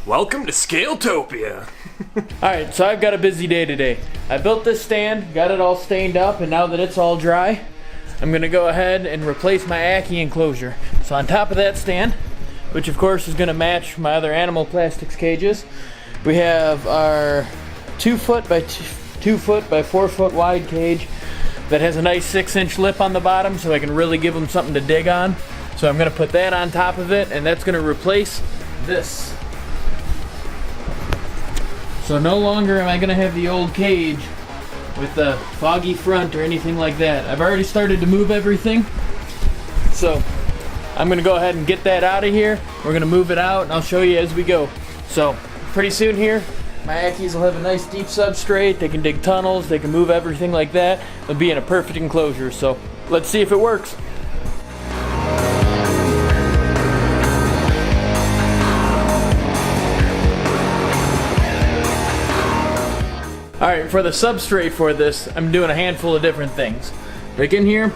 Welcome to Scaletopia. Alright, so I've got a busy day today. I built this stand, got it all stained up, and now that it's all dry, I'm gonna go ahead and replace my ackie enclosure. So on top of that stand, which of course is gonna match my other animal plastics cages, we have our 2 foot by 2 foot by 4 foot wide cage that has a nice 6-inch lip on the bottom so I can really give them something to dig on. So I'm gonna put that on top of it, and that's gonna replace this. So no longer am I gonna have the old cage with the foggy front or anything like that. I've already started to move everything. So I'm gonna go ahead and get that out of here. We're gonna move it out and I'll show you as we go. So pretty soon here, my ackies will have a nice deep substrate. They can dig tunnels, they can move everything like that. They'll be in a perfect enclosure. So let's see if it works. Alright, for the substrate for this, I'm doing a handful of different things. Like in here,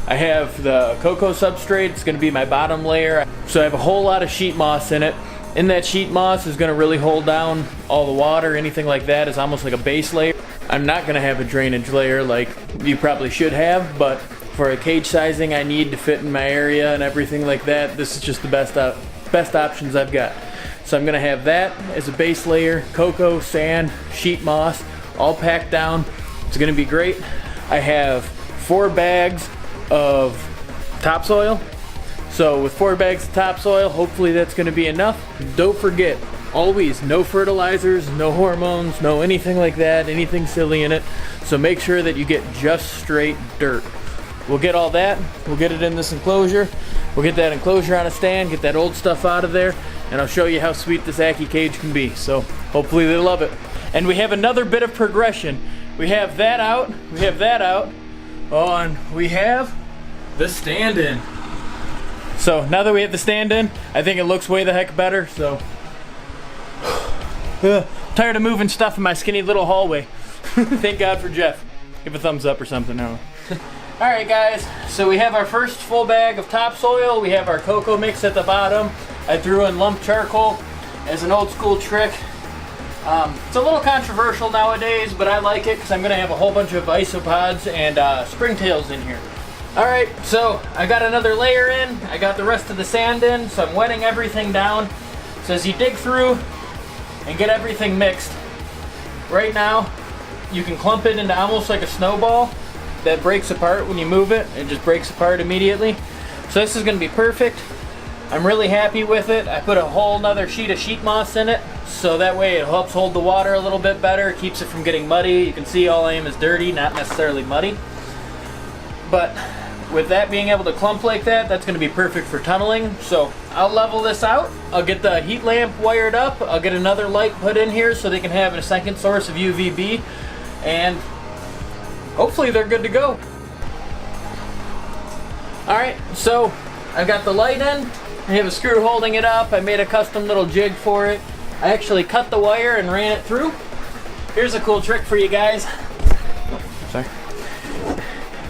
I have the cocoa substrate. It's going to be my bottom layer. So I have a whole lot of sheet moss in it. In that sheet moss is going to really hold down all the water, anything like that. It's almost like a base layer. I'm not going to have a drainage layer like you probably should have, but for a cage sizing I need to fit in my area and everything like that, this is just the best options I've got. So I'm going to have that as a base layer, cocoa, sand, sheet moss, all packed down. It's gonna be great. I have 4 bags of topsoil. So with 4 bags of topsoil, hopefully that's gonna be enough. Don't forget, always no fertilizers, no hormones, no anything like that, anything silly in it. So make sure that you get just straight dirt. We'll get all that, we'll get it in this enclosure. We'll get that enclosure on a stand, get that old stuff out of there, and I'll show you how sweet this ackie cage can be. So hopefully they love it. And we have another bit of progression. We have that out, we have that out, oh, and we have the stand in. So now that we have the stand in, I think it looks way the heck better, so. Tired of moving stuff in my skinny little hallway. Thank God for Jeff. Give a thumbs up or something, I don't know. Alright guys, so we have our first full bag of topsoil. We have our cocoa mix at the bottom. I threw in lump charcoal as an old school trick. It's a little controversial nowadays, but I like it because I'm going to have a whole bunch of isopods and springtails in here. Alright, so I got another layer in, I got the rest of the sand in, so I'm wetting everything down. So as you dig through and get everything mixed, right now you can clump it into almost like a snowball that breaks apart when you move it. It just breaks apart immediately. So this is going to be perfect. I'm really happy with it. I put a whole nother sheet of sheet moss in it, so that way it helps hold the water a little bit better, keeps it from getting muddy. You can see all I am is dirty, not necessarily muddy. But with that being able to clump like that, that's going to be perfect for tunneling. So I'll level this out. I'll get the heat lamp wired up. I'll get another light put in here so they can have a second source of UVB. And hopefully they're good to go. Alright, so I've got the light in. I have a screw holding it up. I made a custom little jig for it. I actually cut the wire and ran it through. Here's a cool trick for you guys. Sorry.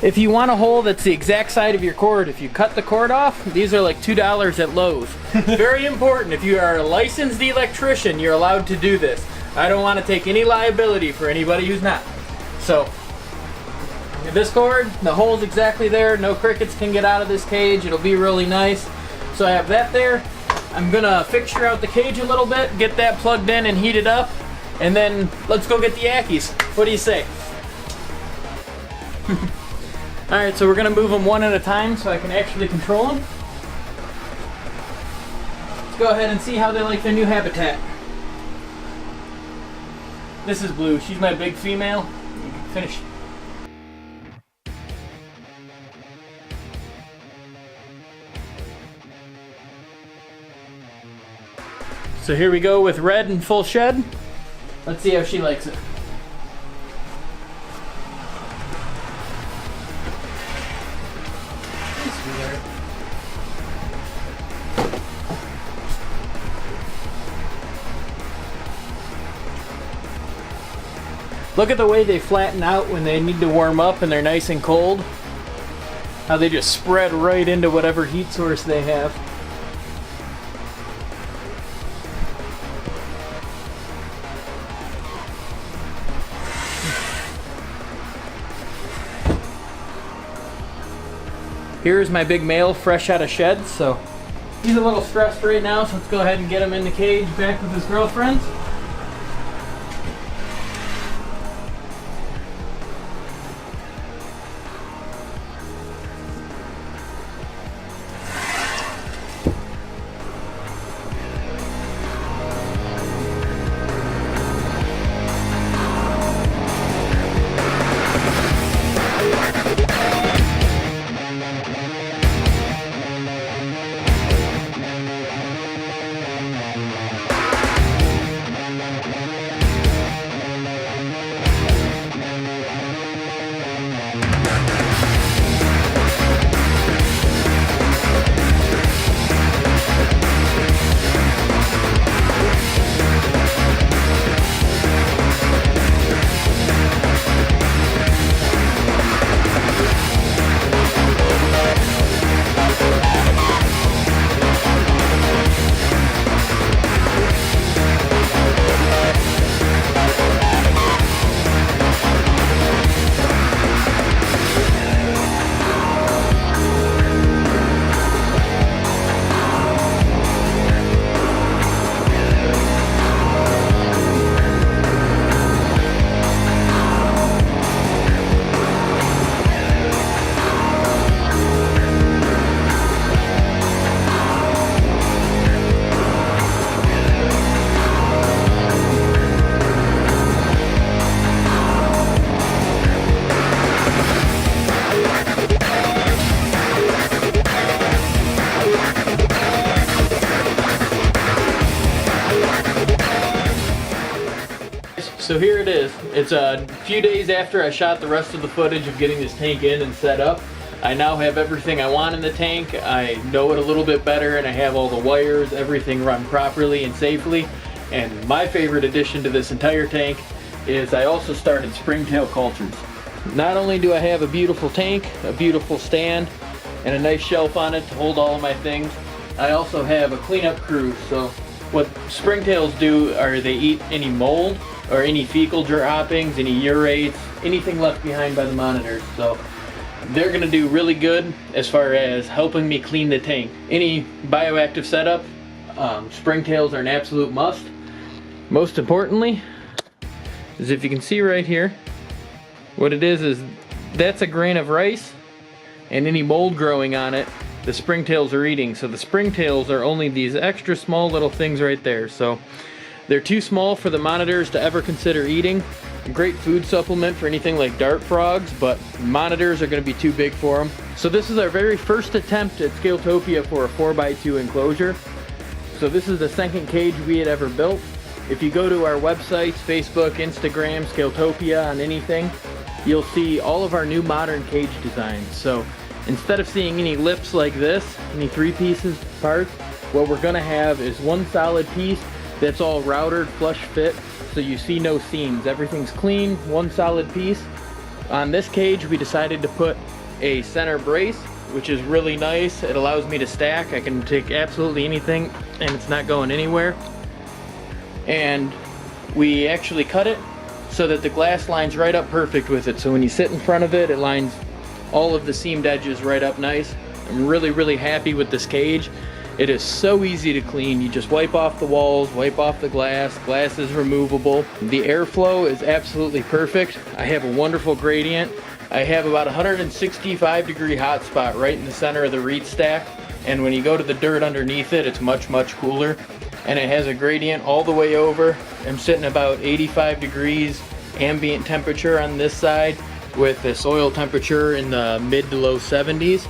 If you want a hole that's the exact side of your cord, if you cut the cord off, these are like $2 at Lowe's. Very important. If you are a licensed electrician, you're allowed to do this. I don't want to take any liability for anybody who's not. So, this cord, the hole's exactly there. No crickets can get out of this cage. It'll be really nice. So I have that there. I'm gonna fixture out the cage a little bit, get that plugged in and heated up, and then let's go get the ackies. What do you say? Alright, so we're gonna move them one at a time so I can actually control them. Let's go ahead and see how they like their new habitat. This is Blue, she's my big female. You can finish. So here we go with Red in full shed. Let's see how she likes it. Look at the way they flatten out when they need to warm up and they're nice and cold. How they just spread right into whatever heat source they have. Here's my big male fresh out of shed, so he's a little stressed right now, so let's go ahead and get him in the cage back with his girlfriends. So here it is. It's a few days after I shot the rest of the footage of getting this tank in and set up. I now have everything I want in the tank. I know it a little bit better, and I have all the wires, everything run properly and safely. And my favorite addition to this entire tank is I also started springtail cultures. Not only do I have a beautiful tank, a beautiful stand, and a nice shelf on it to hold all of my things, I also have a cleanup crew. So what springtails do are they eat any mold or any fecal droppings, any urates, anything left behind by the monitors. So they're gonna do really good as far as helping me clean the tank. Any bioactive setup, springtails are an absolute must. Most importantly, is if you can see right here, what it is that's a grain of rice, and any mold growing on it, the springtails are eating. So the springtails are only these extra small little things right there. So they're too small for the monitors to ever consider eating. A great food supplement for anything like dart frogs, but monitors are going to be too big for them. So this is our very first attempt at Scaltopia for a 4x2 enclosure. So this is the second cage we had ever built. If you go to our websites, Facebook, Instagram, Scaltopia, on anything, you'll see all of our new modern cage designs. So instead of seeing any lips like this, any 3-pieces parts, what we're going to have is one solid piece that's all routed, flush fit, so you see no seams. Everything's clean, one solid piece. On this cage, we decided to put a center brace, which is really nice. It allows me to stack. I can take absolutely anything, and it's not going anywhere. And we actually cut it so that the glass lines right up perfect with it. So when you sit in front of it, it lines all of the seamed edges right up nice. I'm really, really happy with this cage. It is so easy to clean. You just wipe off the walls, wipe off the glass. Glass is removable. The airflow is absolutely perfect. I have a wonderful gradient. I have about 165-degree hot spot right in the center of the reed stack. And when you go to the dirt underneath it, it's much, much cooler. And it has a gradient all the way over. I'm sitting about 85 degrees ambient temperature on this side with the soil temperature in the mid to low 70s.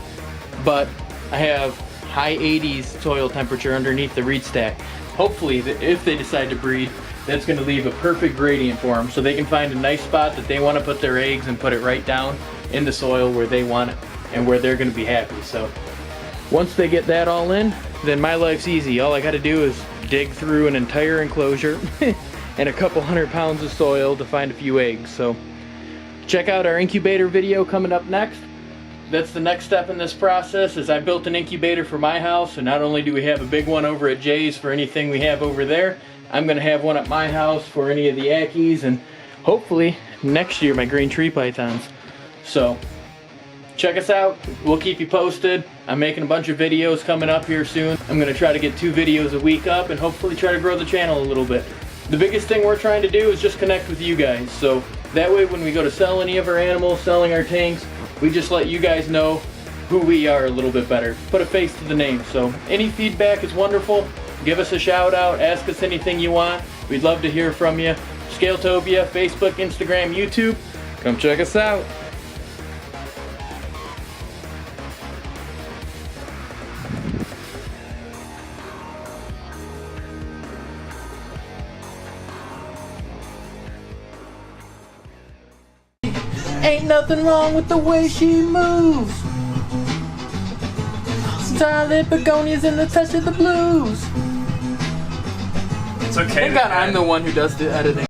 But I have high 80s soil temperature underneath the reed stack. Hopefully, if they decide to breed, that's going to leave a perfect gradient for them, so they can find a nice spot that they want to put their eggs and put it right down in the soil where they want it and where they're going to be happy. So once they get that all in, then my life's easy. All I got to do is dig through an entire enclosure and a couple 100 pounds of soil to find a few eggs. So check out our incubator video coming up next. That's the next step in this process. Is I built an incubator for my house, and not only do we have a big one over at Jay's for anything we have over there, I'm going to have one at my house for any of the ackies, and hopefully next year my green tree pythons. So check us out. We'll keep you posted. I'm making a bunch of videos coming up here soon. I'm gonna try to get 2 videos a week up and hopefully try to grow the channel a little bit. The biggest thing we're trying to do is just connect with you guys. So that way when we go to sell any of our animals, selling our tanks, we just let you guys know who we are a little bit better. Put a face to the name. So any feedback is wonderful. Give us a shout out, ask us anything you want. We'd love to hear from you. Scaletopia, Facebook, Instagram, YouTube. Come check us out. Ain't nothing wrong with the way she moves. Starlit begonias in the touch of the blues. It's okay. Thank God I'm the one who does the editing.